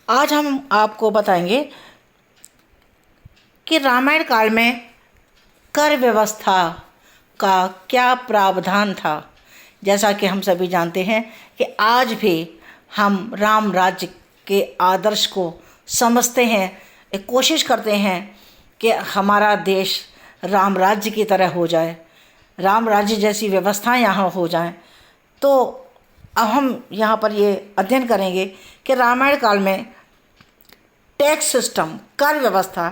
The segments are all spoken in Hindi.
आज हम आपको बताएंगे कि रामायण काल में कर व्यवस्था का क्या प्रावधान था। जैसा कि हम सभी जानते हैं कि आज भी हम राम राज्य के आदर्श को समझते हैं, एक कोशिश करते हैं कि हमारा देश राम राज्य की तरह हो जाए, राम राज्य जैसी व्यवस्थाएं यहाँ हो जाएं। तो अब हम यहाँ पर ये अध्ययन करेंगे कि रामायण काल में टैक्स सिस्टम, कर व्यवस्था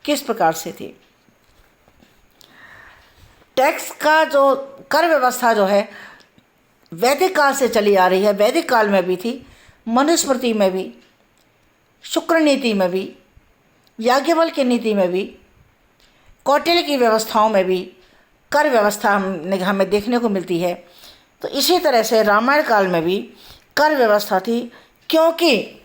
किस प्रकार से थी। टैक्स का जो कर व्यवस्था जो है वैदिक काल से चली आ रही है। वैदिक काल में भी थी, मनुस्मृति में भी, शुक्र नीति में भी, याज्ञवल्क्य की नीति में भी, कौटिल्य की व्यवस्थाओं में भी कर व्यवस्था हमें देखने को मिलती है। तो इसी तरह से रामायण काल में भी कर व्यवस्था थी, क्योंकि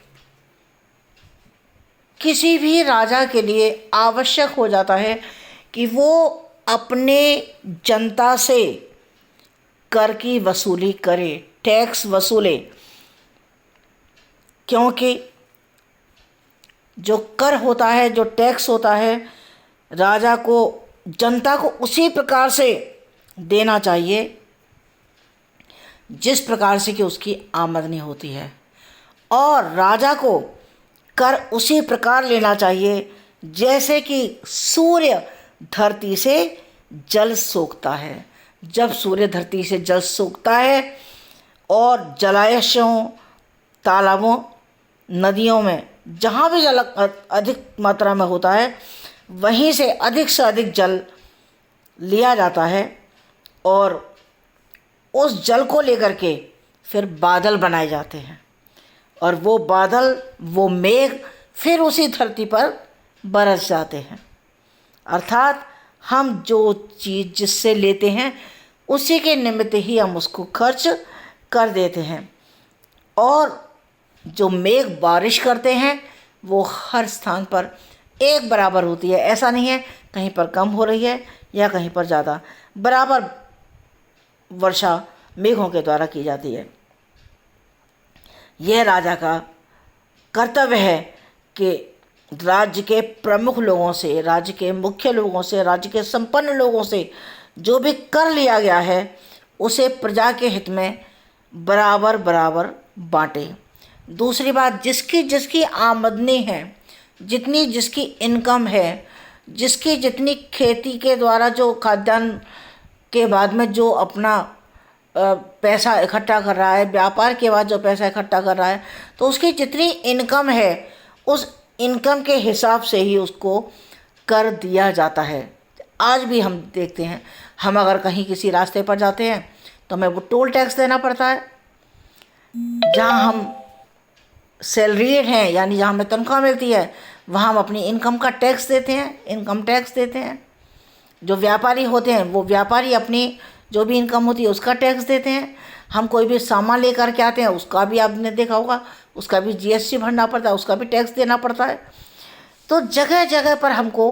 किसी भी राजा के लिए आवश्यक हो जाता है कि वो अपने जनता से कर की वसूली करे, टैक्स वसूले। क्योंकि जो कर होता है, जो टैक्स होता है, राजा को, जनता को उसी प्रकार से देना चाहिए जिस प्रकार से कि उसकी आमदनी होती है, और राजा को कर उसी प्रकार लेना चाहिए जैसे कि सूर्य धरती से जल सोखता है। जब सूर्य धरती से जल सोखता है और जलाशयों, तालाबों, नदियों में जहाँ भी जल अधिक मात्रा में होता है, वहीं से अधिक जल लिया जाता है और उस जल को लेकर के फिर बादल बनाए जाते हैं, और वो बादल, वो मेघ फिर उसी धरती पर बरस जाते हैं। अर्थात हम जो चीज़ जिससे लेते हैं उसी के निमित्त ही हम उसको खर्च कर देते हैं। और जो मेघ बारिश करते हैं वो हर स्थान पर एक बराबर होती है। ऐसा नहीं है कहीं पर कम हो रही है या कहीं पर ज़्यादा, बराबर वर्षा मेघों के द्वारा की जाती है। यह राजा का कर्तव्य है कि राज्य के प्रमुख लोगों से, राज्य के मुख्य लोगों से, राज्य के संपन्न लोगों से जो भी कर लिया गया है उसे प्रजा के हित में बराबर बराबर बांटे। दूसरी बात, जिसकी जिसकी आमदनी है, जितनी जिसकी इनकम है, जिसकी जितनी खेती के द्वारा जो खाद्यान्न के बाद में जो अपना पैसा इकट्ठा कर रहा है, व्यापार के बाद जो पैसा इकट्ठा कर रहा है, तो उसकी जितनी इनकम है उस इनकम के हिसाब से ही उसको कर दिया जाता है। आज भी हम देखते हैं, हम अगर कहीं किसी रास्ते पर जाते हैं तो हमें वो टोल टैक्स देना पड़ता है। जहाँ हम सैलरीड हैं, यानी जहाँ हमें तनख्वाह मिलती है, वहाँ हम अपनी इनकम का टैक्स देते हैं, इनकम टैक्स देते हैं। जो व्यापारी होते हैं वो व्यापारी अपनी जो भी इनकम होती है उसका टैक्स देते हैं। हम कोई भी सामान लेकर के आते हैं, उसका भी आपने देखा होगा, उसका भी जीएसटी भरना पड़ता है, उसका भी टैक्स देना पड़ता है। तो जगह जगह पर हमको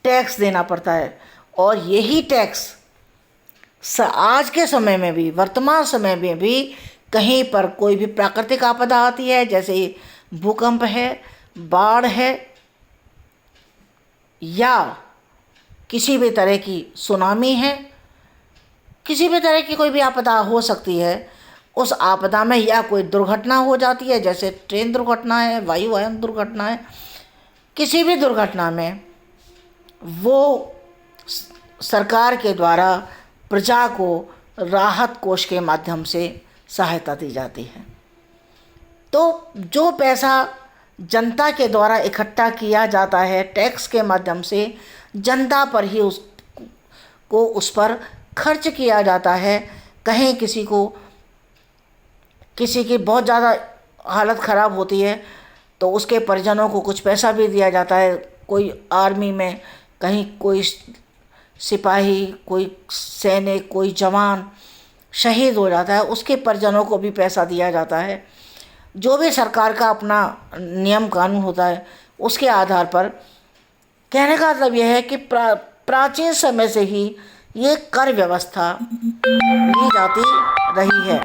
टैक्स देना पड़ता है, और यही टैक्स आज के समय में भी, वर्तमान समय में भी, कहीं पर कोई भी प्राकृतिक आपदा आती है, जैसे भूकंप है, बाढ़ है, या किसी भी तरह की सुनामी है, किसी भी तरह की कोई भी आपदा हो सकती है। उस आपदा में या कोई दुर्घटना हो जाती है, जैसे ट्रेन दुर्घटना है, वायुयान दुर्घटना है, किसी भी दुर्घटना में वो सरकार के द्वारा प्रजा को राहत कोष के माध्यम से सहायता दी जाती है। तो जो पैसा जनता के द्वारा इकट्ठा किया जाता है टैक्स के माध्यम से, जनता पर ही उसको उस पर खर्च किया जाता है। कहीं किसी की बहुत ज़्यादा हालत ख़राब होती है तो उसके परिजनों को कुछ पैसा भी दिया जाता है। कोई आर्मी में, कहीं कोई सिपाही, कोई सैनिक, कोई जवान शहीद हो जाता है, उसके परिजनों को भी पैसा दिया जाता है। जो भी सरकार का अपना नियम कानून होता है उसके आधार पर। कहने का मतलब यह है कि प्राचीन समय से ही ये कर व्यवस्था ली जाती रही है।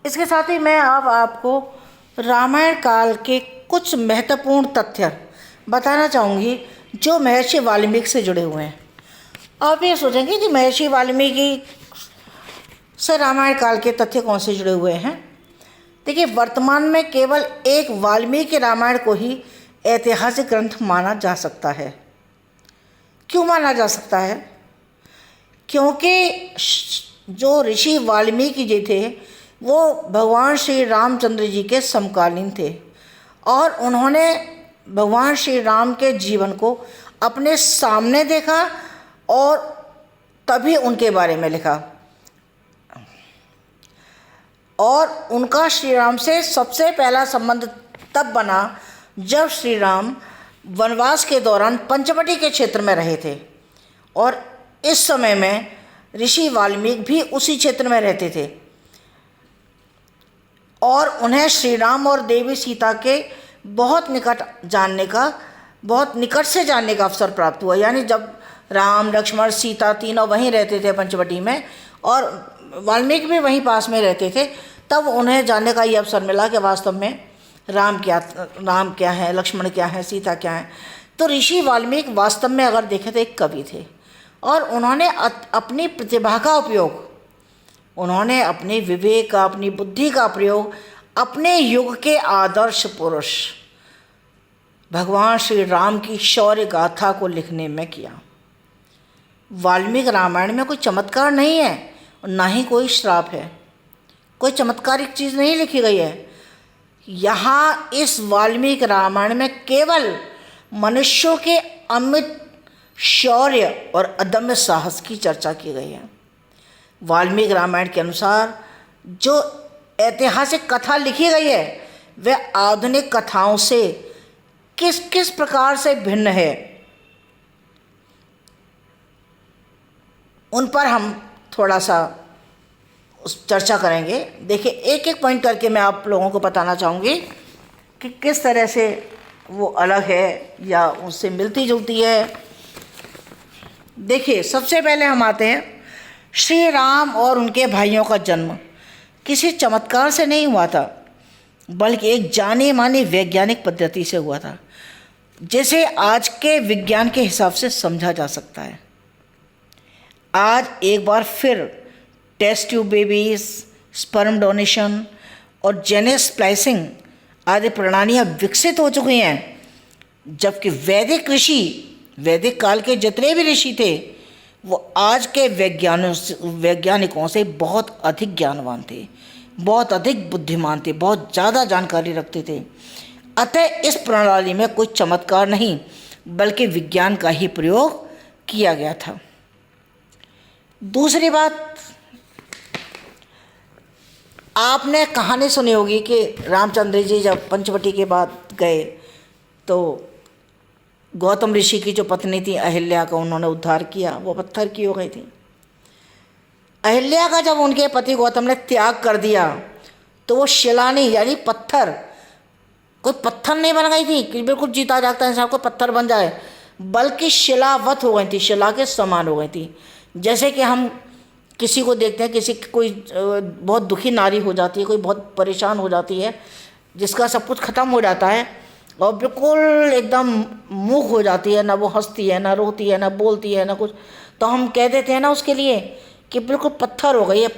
इसके साथ ही मैं अब आपको रामायण काल के कुछ महत्वपूर्ण तथ्य बताना चाहूँगी जो महर्षि वाल्मीकि से जुड़े हुए हैं। आप ये सोचेंगे कि महर्षि वाल्मीकि से रामायण काल के तथ्य कौन से जुड़े हुए हैं। देखिए, वर्तमान में केवल एक वाल्मीकि रामायण को ही ऐतिहासिक ग्रंथ माना जा सकता है। क्यों माना जा सकता है? क्योंकि जो ऋषि वाल्मीकि जी थे वो भगवान श्री रामचंद्र जी के समकालीन थे और उन्होंने भगवान श्री राम के जीवन को अपने सामने देखा और तभी उनके बारे में लिखा। और उनका श्री राम से सबसे पहला संबंध तब बना जब श्री राम वनवास के दौरान पंचवटी के क्षेत्र में रहे थे और इस समय में ऋषि वाल्मीकि भी उसी क्षेत्र में रहते थे और उन्हें श्री राम और देवी सीता के बहुत निकट से जानने का अवसर प्राप्त हुआ। यानी जब राम लक्ष्मण सीता तीनों वहीं रहते थे पंचवटी में और वाल्मीकि भी वहीं पास में रहते थे, तब उन्हें जानने का ये अवसर मिला कि वास्तव में राम क्या है, लक्ष्मण क्या है, सीता क्या है। तो ऋषि वाल्मीकि वास्तव में अगर देखें तो एक कवि थे और उन्होंने अपनी प्रतिभा का उपयोग, उन्होंने अपने विवेक का, अपनी बुद्धि का प्रयोग अपने युग के आदर्श पुरुष भगवान श्री राम की शौर्य गाथा को लिखने में किया। वाल्मीकि रामायण में कोई चमत्कार नहीं है और ना ही कोई श्राप है, कोई चमत्कारिक चीज़ नहीं लिखी गई है। यहाँ इस वाल्मीकि रामायण में केवल मनुष्यों के अमित शौर्य और अदम्य साहस की चर्चा की गई है। वाल्मीकि रामायण के अनुसार जो ऐतिहासिक कथा लिखी गई है वह आधुनिक कथाओं से किस किस प्रकार से भिन्न है, उन पर हम थोड़ा सा चर्चा करेंगे। देखिए, एक एक पॉइंट करके मैं आप लोगों को बताना चाहूँगी कि किस तरह से वो अलग है या उससे मिलती जुलती है। देखिए, सबसे पहले हम आते हैं, श्री राम और उनके भाइयों का जन्म किसी चमत्कार से नहीं हुआ था बल्कि एक जानी मानी वैज्ञानिक पद्धति से हुआ था, जिसे आज के विज्ञान के हिसाब से समझा जा सकता है। आज एक बार फिर test tube babies, sperm donation और जेनेटिक स्प्लाइसिंग आदि प्रणालियाँ विकसित हो चुकी हैं, जबकि वैदिक काल के जितने भी ऋषि थे वो आज के वैज्ञानिकों से बहुत अधिक ज्ञानवान थे, बहुत अधिक बुद्धिमान थे, बहुत ज़्यादा जानकारी रखते थे। अतः इस प्रणाली में कोई चमत्कार नहीं बल्कि विज्ञान का ही प्रयोग किया गया था। दूसरी बात, आपने कहानी सुनी होगी कि रामचंद्र जी जब पंचवटी के बाद गए तो गौतम ऋषि की जो पत्नी थी अहिल्या का उन्होंने उद्धार किया, वो पत्थर की हो गई थी। अहिल्या का जब उनके पति गौतम ने त्याग कर दिया तो वो शिला नहीं, यानी पत्थर, कोई पत्थर नहीं बन गई थी कि बिल्कुल जीता जागता इंसान को पत्थर बन जाए, बल्कि शिलावत हो गई थी, शिला के समान हो गई थी। जैसे कि हम किसी को देखते हैं, कोई बहुत दुखी नारी हो जाती है, कोई बहुत परेशान हो जाती है, जिसका सब कुछ ख़त्म हो जाता है और बिल्कुल एकदम मूक हो जाती है, ना वो हंसती है, ना रोती है, ना बोलती है, ना कुछ, तो हम कह देते हैं ना उसके लिए कि बिल्कुल पत्थर हो गई है।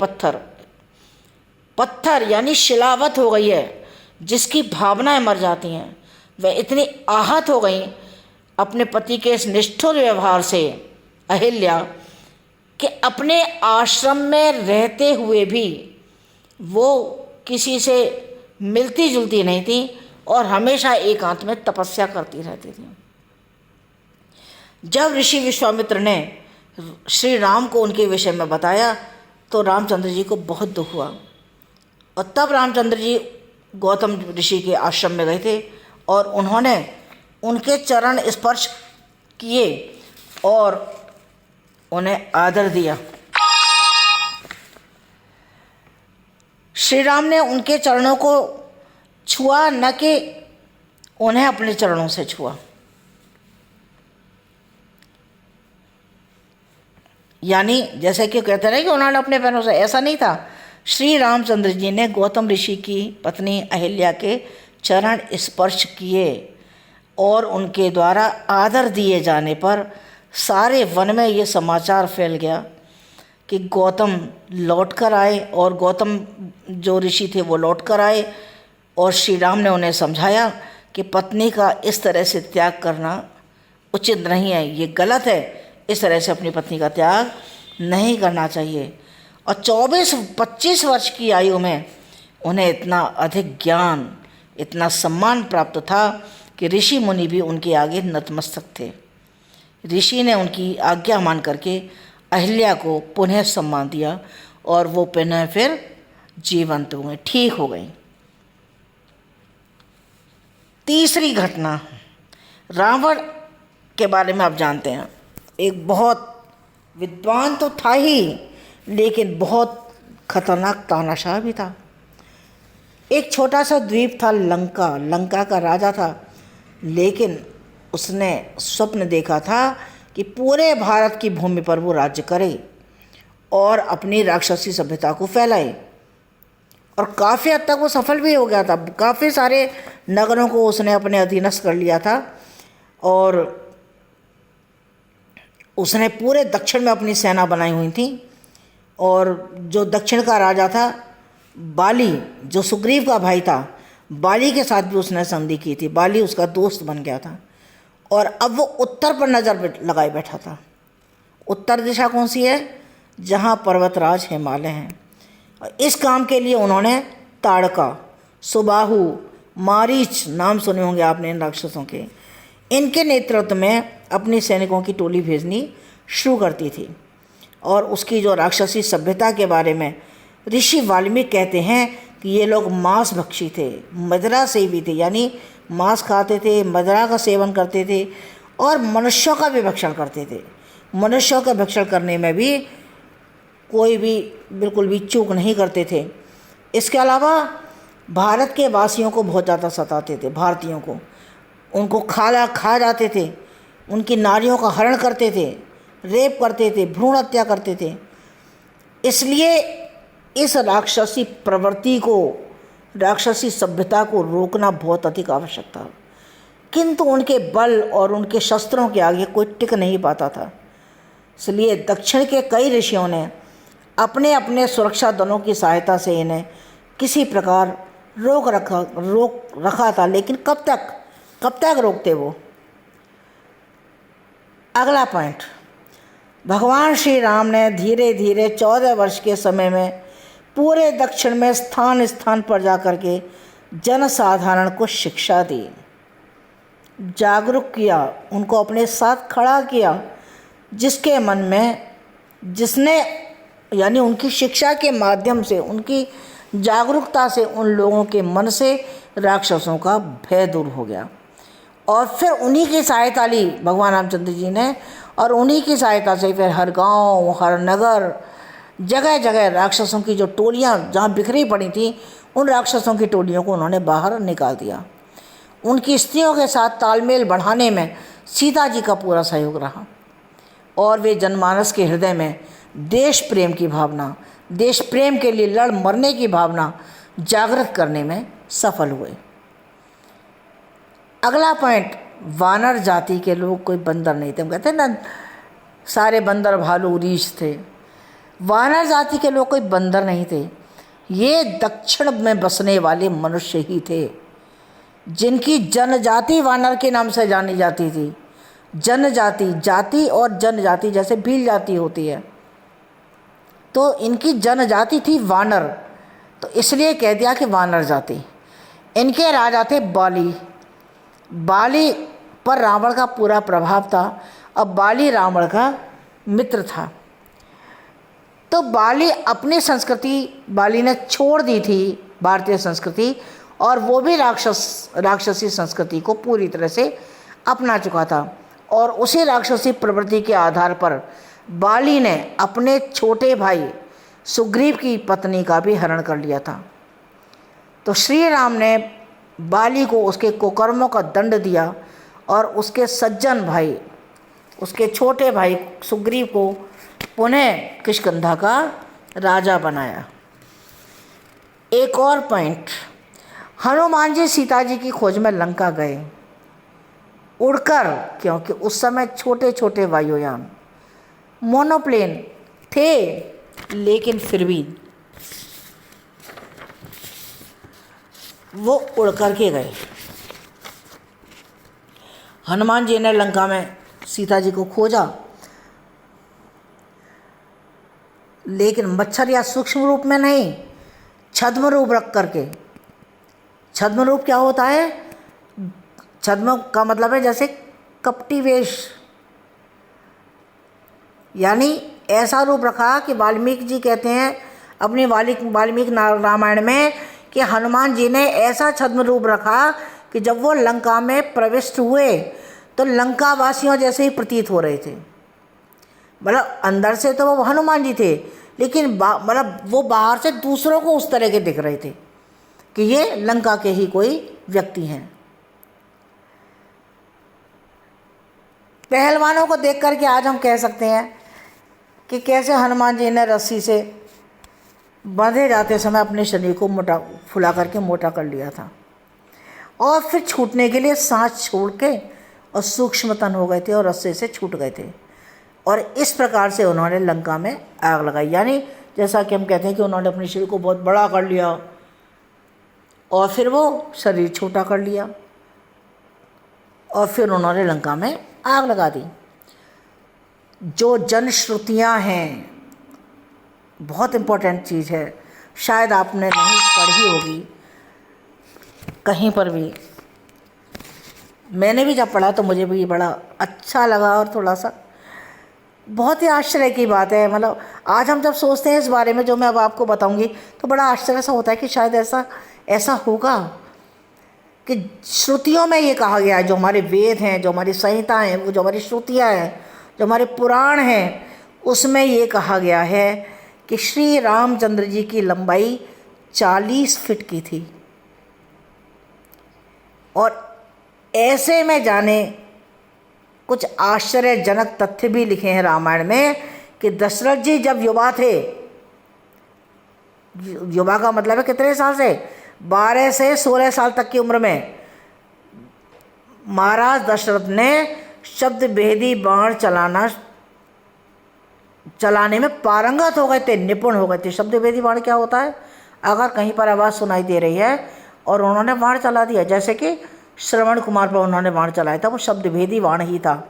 पत्थर यानी शिलावत हो गई है, जिसकी भावनाएं मर जाती हैं। वह इतनी आहत हो गई अपने पति के इस निष्ठुर व्यवहार से अहिल्या कि अपने आश्रम में रहते हुए भी वो किसी से मिलती जुलती नहीं थी और हमेशा एकांत में तपस्या करती रहती थी। जब ऋषि विश्वामित्र ने श्री राम को उनके विषय में बताया तो रामचंद्र जी को बहुत दुख हुआ और तब रामचंद्र जी गौतम ऋषि के आश्रम में गए थे और उन्होंने उनके चरण स्पर्श किए और उन्हें आदर दिया। श्री राम ने उनके चरणों को छुआ, न कि उन्हें अपने चरणों से छुआ। यानी जैसे कि कहते हैं कि उन्होंने अपने पैरों से, ऐसा नहीं था। श्री रामचंद्र जी ने गौतम ऋषि की पत्नी अहिल्या के चरण स्पर्श किए और उनके द्वारा आदर दिए जाने पर सारे वन में ये समाचार फैल गया कि गौतम लौट कर आए, और गौतम जो ऋषि थे वो लौट कर आए, और श्री राम ने उन्हें समझाया कि पत्नी का इस तरह से त्याग करना उचित नहीं है, ये गलत है, इस तरह से अपनी पत्नी का त्याग नहीं करना चाहिए। और 24-25 वर्ष की आयु में उन्हें इतना अधिक ज्ञान, इतना सम्मान प्राप्त था कि ऋषि मुनि भी उनके आगे नतमस्तक थे। ऋषि ने उनकी आज्ञा मान करके अहिल्या को पुनः सम्मान दिया और वो पुनः फिर जीवंत हो गई, ठीक हो गई। तीसरी घटना, रावण के बारे में आप जानते हैं, एक बहुत विद्वान तो था ही, लेकिन बहुत खतरनाक तानाशाह भी था। एक छोटा सा द्वीप था लंका, लंका का राजा था, लेकिन उसने स्वप्न देखा था कि पूरे भारत की भूमि पर वो राज्य करे और अपनी राक्षसी सभ्यता को फैलाए, और काफ़ी हद तक वो सफल भी हो गया था। काफ़ी सारे नगरों को उसने अपने अधीनस्थ कर लिया था, और उसने पूरे दक्षिण में अपनी सेना बनाई हुई थी। और जो दक्षिण का राजा था बाली, जो सुग्रीव का भाई था, बाली के साथ भी उसने संधि की थी। बाली उसका दोस्त बन गया था, और अब वो उत्तर पर नज़र लगाए बैठा था। उत्तर दिशा कौन सी है? जहाँ पर्वतराज हिमालय हैं। और इस काम के लिए उन्होंने ताड़का, सुबाहु, मारीच नाम सुने होंगे आपने इन राक्षसों के, इनके नेतृत्व में अपनी सैनिकों की टोली भेजनी शुरू करती थी। और उसकी जो राक्षसी सभ्यता के बारे में ऋषि वाल्मीकि कहते हैं कि ये लोग मांस भक्षी थे, मदिरा सेवी थे, यानी मांस खाते थे, मदिरा का सेवन करते थे, और मनुष्यों का भी भक्षण करते थे। मनुष्यों का भक्षण करने में भी कोई भी बिल्कुल भी चूक नहीं करते थे। इसके अलावा भारत के वासियों को बहुत ज़्यादा सताते थे, भारतीयों को, उनको खा जाते थे, उनकी नारियों का हरण करते थे, रेप करते थे, भ्रूण हत्या करते थे। इसलिए इस राक्षसी प्रवृत्ति को, राक्षसी सभ्यता को रोकना बहुत अधिक आवश्यक था, किंतु उनके बल और उनके शस्त्रों के आगे कोई टिक नहीं पाता था। इसलिए दक्षिण के कई ऋषियों ने अपने अपने सुरक्षा दलों की सहायता से इन्हें किसी प्रकार रोक रखा था, लेकिन कब तक रोकते वो? अगला पॉइंट, भगवान श्री राम ने धीरे धीरे 14 वर्ष के समय में पूरे दक्षिण में स्थान स्थान पर जाकर के जनसाधारण को शिक्षा दी, जागरूक किया, उनको अपने साथ खड़ा किया, जिसके मन में, जिसने यानी उनकी शिक्षा के माध्यम से, उनकी जागरूकता से उन लोगों के मन से राक्षसों का भय दूर हो गया। और फिर उन्हीं की सहायता ली भगवान रामचंद्र जी ने, और उन्हीं की सहायता से फिर हर गांव, हर नगर, जगह जगह राक्षसों की जो टोलियां जहां बिखरी पड़ी थी, उन राक्षसों की टोलियों को उन्होंने बाहर निकाल दिया। उनकी स्त्रियों के साथ तालमेल बढ़ाने में सीता जी का पूरा सहयोग रहा, और वे जनमानस के हृदय में देश प्रेम की भावना, देश प्रेम के लिए लड़ मरने की भावना जागृत करने में सफल हुए। अगला पॉइंट, वानर जाति के लोग कोई बंदर नहीं थे। हम कहते हैं ना सारे बंदर भालू रीछ थे, वानर जाति के लोग कोई बंदर नहीं थे। ये दक्षिण में बसने वाले मनुष्य ही थे, जिनकी जनजाति वानर के नाम से जानी जाती थी। जनजाति, जाति और जनजाति जैसे भील जाति होती है, तो इनकी जनजाति थी वानर, तो इसलिए कह दिया कि वानर जाति। इनके राजा थे बाली। बाली पर रावण का पूरा प्रभाव था। अब बाली रावण का मित्र था, तो बाली अपनी संस्कृति, बाली ने छोड़ दी थी भारतीय संस्कृति, और वो भी राक्षसी संस्कृति को पूरी तरह से अपना चुका था। और उसी राक्षसी प्रवृत्ति के आधार पर बाली ने अपने छोटे भाई सुग्रीव की पत्नी का भी हरण कर लिया था। तो श्री राम ने बाली को उसके कुकर्मों का दंड दिया, और उसके सज्जन भाई, उसके छोटे भाई सुग्रीव को पुनः किष्किंधा का राजा बनाया। एक और पॉइंट, हनुमान जी सीता जी की खोज में लंका गए उड़कर, क्योंकि उस समय छोटे छोटे वायुयान मोनोप्लेन थे, लेकिन फिर भी वो उड़ कर के गए। हनुमान जी ने लंका में सीता जी को खोजा, लेकिन मच्छर या सूक्ष्म रूप में नहीं, छद्म रूप रख करके। छद्म रूप क्या होता है? छद्म का मतलब है जैसे कपटी वेश, यानी ऐसा रूप रखा कि वाल्मीकि जी कहते हैं अपनी वाल्मीकि रामायण में कि हनुमान जी ने ऐसा छद्म रूप रखा कि जब वो लंका में प्रविष्ट हुए तो लंका वासियों जैसे ही प्रतीत हो रहे थे। मतलब अंदर से तो वो हनुमान जी थे, लेकिन मतलब वो बाहर से दूसरों को उस तरह के दिख रहे थे कि ये लंका के ही कोई व्यक्ति हैं। पहलवानों को देख करके आज हम कह सकते हैं कि कैसे हनुमान जी ने रस्सी से बांधे जाते समय अपने शरीर को फुला करके मोटा कर लिया था, और फिर छूटने के लिए सांस छोड़ के और सूक्ष्मतन हो गए थे और रस्से से छूट गए थे, और इस प्रकार से उन्होंने लंका में आग लगाई। यानी जैसा कि हम कहते हैं कि उन्होंने अपने शरीर को बहुत बड़ा कर लिया और फिर वो शरीर छोटा कर लिया और फिर उन्होंने लंका में आग लगा दी। जो जनश्रुतियाँ हैं, बहुत इम्पोर्टेंट चीज़ है, शायद आपने नहीं पढ़ी होगी कहीं पर भी। मैंने भी जब पढ़ा तो मुझे भी बड़ा अच्छा लगा और थोड़ा सा बहुत ही आश्चर्य की बात है। मतलब आज हम जब सोचते हैं इस बारे में, जो मैं अब आपको बताऊंगी, तो बड़ा आश्चर्य सा होता है कि शायद ऐसा होगा कि श्रुतियों में ये कहा गया है, जो हमारे वेद हैं, जो हमारी संहिता हैं, वो जो हमारी श्रुतियाँ हैं, जो हमारे पुराण हैं, उसमें ये कहा गया है कि श्री रामचंद्र जी की लंबाई 40 फीट की थी। और ऐसे में जाने कुछ आश्चर्यजनक तथ्य भी लिखे हैं रामायण में कि दशरथ जी जब युवा थे, युवा का मतलब है कितने साल से, 12 से 16 साल तक की उम्र में महाराज दशरथ ने शब्द भेदी बाण चलाने में पारंगत हो गए थे, निपुण हो गए थे। शब्द भेदी बाण क्या होता है? अगर कहीं पर आवाज़ सुनाई दे रही है और उन्होंने बाण चला दिया, जैसे कि श्रवण कुमार पर उन्होंने बाण चलाया था, वो शब्द भेदी बाण ही था।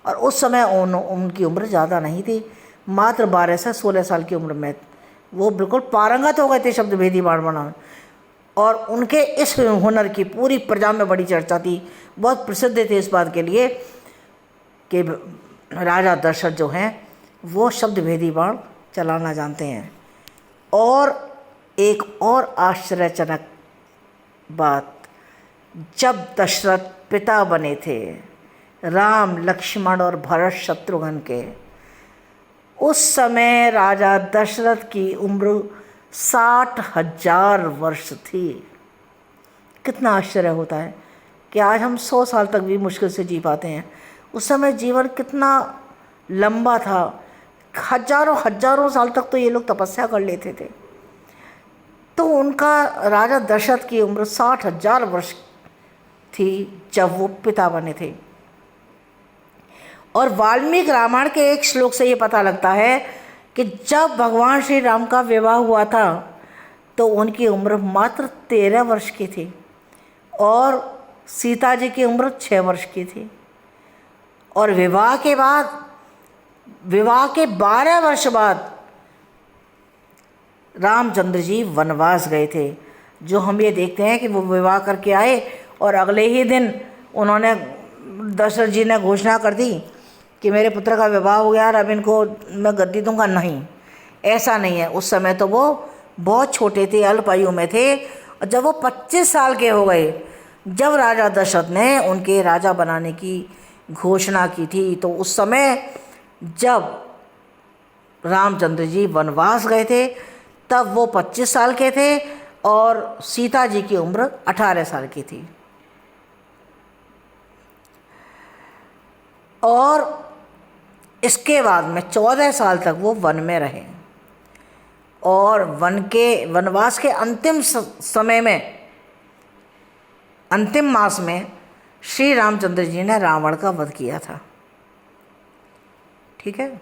और उस समय उनकी उम्र ज़्यादा नहीं थी, मात्र 12 से 16 साल की उम्र में वो बिल्कुल पारंगत हो गए थे शब्द भेदी बाण बनाने। और उनके इस हुनर की पूरी प्रजा में बड़ी चर्चा थी, बहुत प्रसिद्ध थे इस बात के लिए कि राजा दशरथ जो हैं वो शब्द भेदी बाण चलाना जानते हैं। और एक और आश्चर्यजनक बात, जब दशरथ पिता बने थे राम, लक्ष्मण और भरत शत्रुघ्न के, उस समय राजा दशरथ की उम्र 60,000 वर्ष थी। कितना आश्चर्य होता है कि आज हम 100 साल तक भी मुश्किल से जी पाते हैं। उस समय जीवन कितना लंबा था, हजारों साल तक तो ये लोग तपस्या कर लेते थे। तो उनका राजा दशरथ की उम्र 60,000 वर्ष थी जब वो पिता बने थे। और वाल्मीकि रामायण के एक श्लोक से ये पता लगता है कि जब भगवान श्री राम का विवाह हुआ था तो उनकी उम्र मात्र 13 वर्ष की थी और सीता जी की उम्र 6 वर्ष की थी। और विवाह के 12 वर्ष बाद रामचंद्र जी वनवास गए थे। जो हम ये देखते हैं कि वो विवाह करके आए और अगले ही दिन उन्होंने, दशरथ जी ने घोषणा कर दी कि मेरे पुत्र का विवाह हो गया और अब इनको मैं गद्दी दूंगा। नहीं, ऐसा नहीं है। उस समय तो वो बहुत छोटे थे, अल्प आयु में थे। और जब वो 25 साल के हो गए, जब राजा दशरथ ने उनके राजा बनाने की घोषणा की थी, तो उस समय जब रामचंद्र जी वनवास गए थे तब वो 25 साल के थे और सीता जी की उम्र 18 साल की थी। और इसके बाद में 14 साल तक वो वन में रहे और वनवास के अंतिम समय में, अंतिम मास में श्री रामचंद्र जी ने रावण का वध किया था। ठीक है,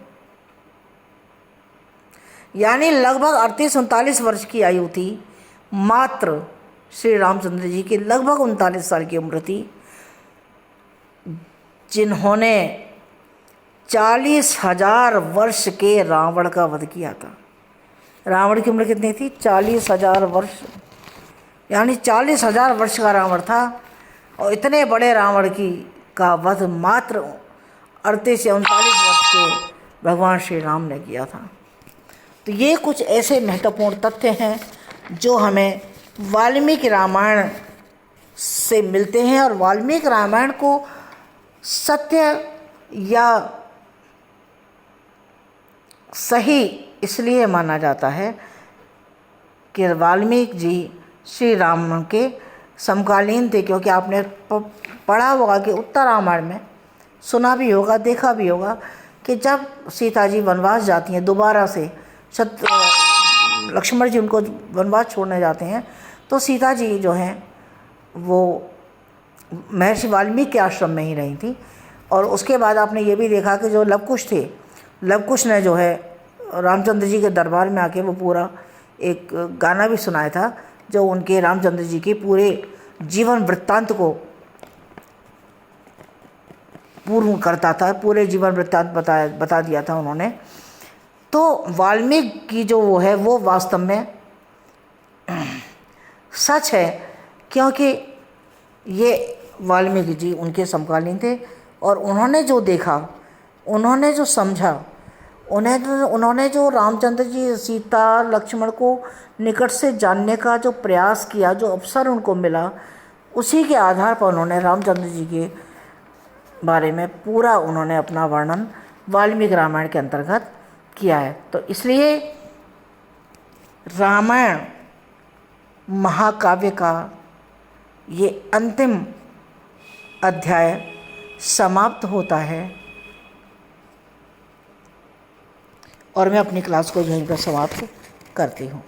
यानी लगभग 38-39 वर्ष की आयु थी मात्र श्री रामचंद्र जी की, लगभग 39 साल की उम्र थी, जिन्होंने 40,000 वर्ष के रावण का वध किया था। रावण की उम्र कितनी थी? 40,000 वर्ष, यानी 40,000 वर्ष का रावण था, और इतने बड़े रावण का वध मात्र 38 से 39 वर्ष के भगवान श्री राम ने किया था। तो ये कुछ ऐसे महत्वपूर्ण तथ्य हैं जो हमें वाल्मीकि रामायण से मिलते हैं, और वाल्मीकि रामायण को सत्य या सही इसलिए माना जाता है कि वाल्मीकि जी श्री राम के समकालीन थे, क्योंकि आपने पढ़ा होगा कि उत्तर रामायण में, सुना भी होगा, देखा भी होगा कि जब सीता जी वनवास जाती हैं दोबारा से, लक्ष्मण जी उनको वनवास छोड़ने जाते हैं, तो सीता जी जो हैं वो महर्षि वाल्मीकि के आश्रम में ही रही थी। और उसके बाद आपने ये भी देखा कि जो लवकुश थे, लवकुश ने जो है रामचंद्र जी के दरबार में आके वो पूरा एक गाना भी सुनाया था, जो उनके रामचंद्र जी के पूरे जीवन वृत्तांत को पूर्ण करता था, पूरे जीवन वृत्तांत बता दिया था उन्होंने। तो वाल्मीकि की जो वो है वो वास्तव में सच है, क्योंकि ये वाल्मीकि जी उनके समकालीन थे, और उन्होंने जो देखा, उन्होंने जो समझा, उन्होंने जो रामचंद्र जी, सीता, लक्ष्मण को निकट से जानने का जो प्रयास किया, जो अवसर उनको मिला, उसी के आधार पर उन्होंने रामचंद्र जी के बारे में पूरा उन्होंने अपना वर्णन वाल्मीकि रामायण के अंतर्गत किया है। तो इसलिए रामायण महाकाव्य का ये अंतिम अध्याय समाप्त होता है, और मैं अपनी क्लास को यहीं पर समाप्त करती हूँ।